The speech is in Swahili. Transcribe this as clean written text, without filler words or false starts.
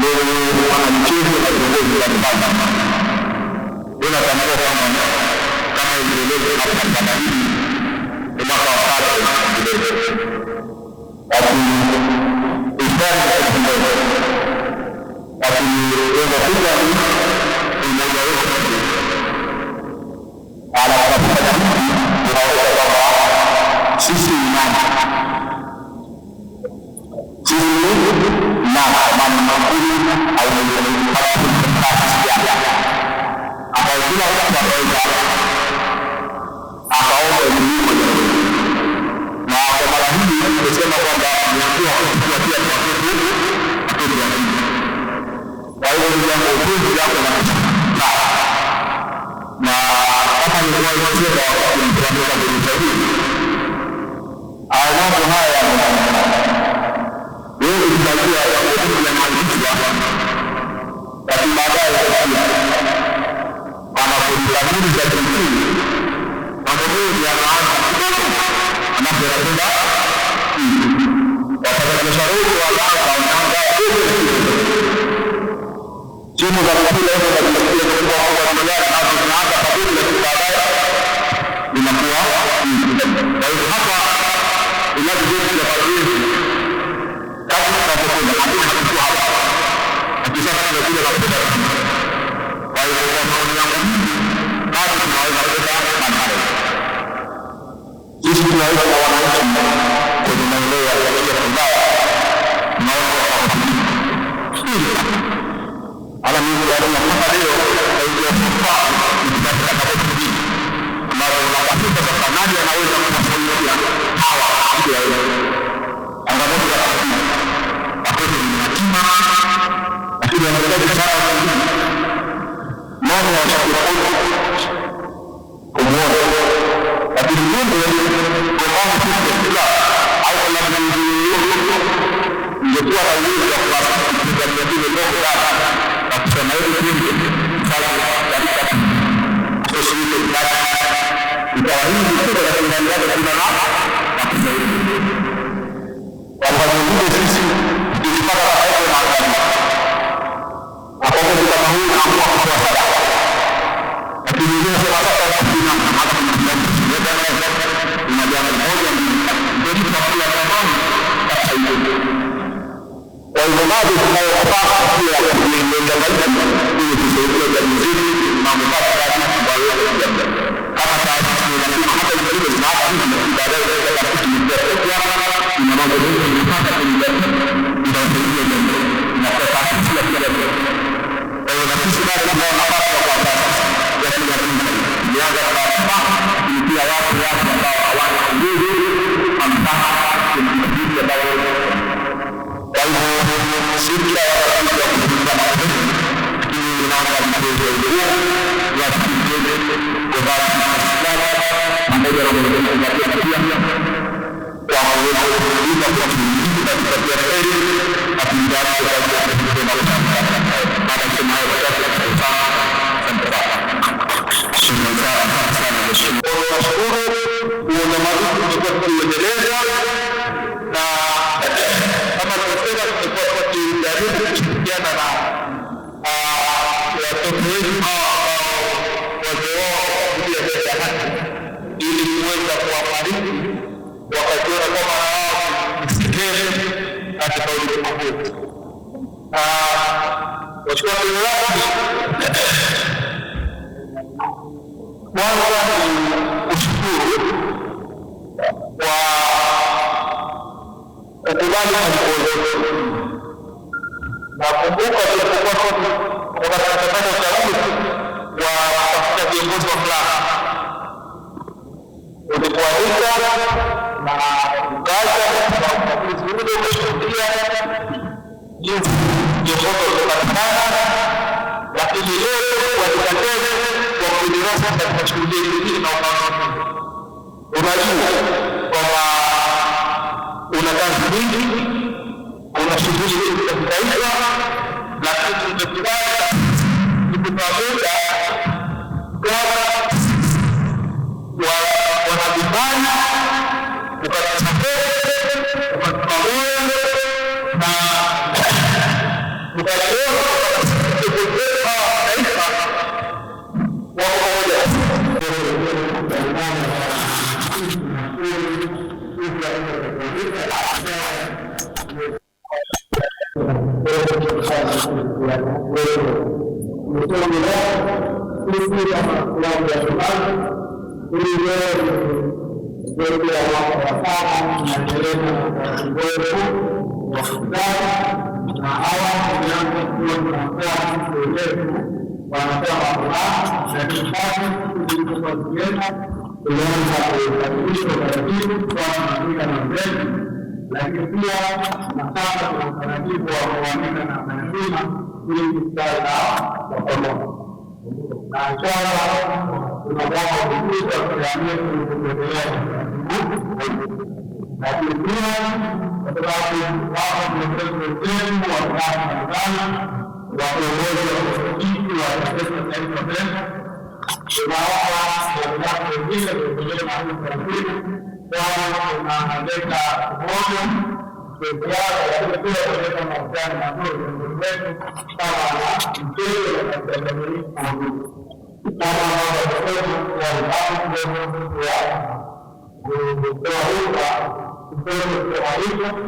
leo wanamchezo na viongozi mbalimbali. Tunatambua kwamba kama ilivyoelezwa na Tanzania hii ni mwaka wa tatu vilevile. Lakini ifanye kukumbuka. Lakini lengo kubwa ni umoja wetu. Anapofanya hivi tunaona kwamba sisi ni nani? Sisi ni nani? Kama mkuu au mtakatifu ambayo kila mtu anaweza akaomba elimu. Na kwa mara hii nimesema kwamba niambia kufuatia kwa watoto ya Mungu. Kwa hiyo ni jambo kubwa jambo la na kama ni kwa hiyo wakati mtuandika kwenye jamii mambo haya wewe unajua jambo hili la maisha lakini baadaye anapojiamini za kimsingi mambo mengi yanaanza kidogo anapoenda wafanyabiashara wengi wanaanza timu za mpira hizo zinajisikia kwa duniani na zinaanza kabisa lakini baadaye inakuwa kwa hiyo hapa inajijenga kwa mazoezi kama tunavyokwenda hakuna kitu hapa akisema tunakuja na kwenda kwa hiyo kwa maoni yangu bado tunaweza kwenda mbali. Sisi tunaweza kwa wananchi kwenye maeneo ya Ulaya tunaona ala mimi ndio napata leo ndio kwa katika kabisa hii ambapo unapata sasa nani anaweza kuwasaidia hawa ndio angalau kwa hapo ni hatima lakini anataka sana mambo ya kumwona lakini mungu kwa maana sisi au kama ningekuwa na uwezo wa kuwasaidia vile ndio na kusema hivi hivi sasa katika sisi ikawa hivi kwa ndani yake kuna na kusaidia kwa sababu sisi tukipata hapo na hapo kama huyu anakuwa kwa sadaka lakini leo sasa kuna hata kuna jambo moja ndio tunakula pamoja katika hiyo kwa hivyo mambo tunayopata pia kuendelea zaidi ili tusaidia jamii zetu mambo haya ambayo kama taasisi tunasema hata ile tunaacha hivi baadaye kwa kitu kingine ina mambo mengi tunapata kwenye jamii inasaidia jamii na kwa taasisi ya kila mtu. Kwa hiyo na sisi bado tunaona hapa kwa taasisi ya kila mtu nianza kwa pia watu ambao hawana uwezo ambao tunajua ambao kwa hivyo sisi hapa kwa kufunga lakini ninaona mchezo huu wa kipekee kwa sababu pamoja na mwenendo wa pia kwa uwezo wa kujifunza na kupatia heri apinda kwa sababu ya baada ya kusema hayo kwa tunashukuru uongozi kwa kuendeleza na kama tunasema tumekuwa tukijaribu kushirikiana na watoto wetu ambao wazee wao kuja mbele ya haki ili kuweza kuwafariki wakajiona kama wao ni sehemu katika ulimwengu wetu. Washukuru wao kwanza ni kushukuru kwa kukubali mkono na kumbuka tulipokuwa kwa mkutano wa shauri wa kutafuta viongozi wa fulani ulikualika na ukaja kwa uchaguzi ule umeshuhudia jinsi viongozi walipatikana lakini leo walikateza kwa kudirasa katika shughuli hii na upangaji. Unajua kwamba una kazi nyingi, una shughuli nyingi za kitaifa, lakini tumekubali tuko pamoja kwa wanabibana ukatapele ukapamoja na lakini pia nataka kuna utaratibu wa kuandika na maneno ili kustawi kwa pamoja. Na inshallah tunaomba kukuza kuamia kuendelea. Lakini pia kwa sababu wao ndio sehemu wa kazi sana wa uongozi wa msikiti wa taifa letu. Tunaomba kwa wengine kuendelea na utaratibu tunaleta umoja kuziara, lakini pia kuleta mahusiano mazuri miongoni mwetu kama mchezo katika jamii kama kutoa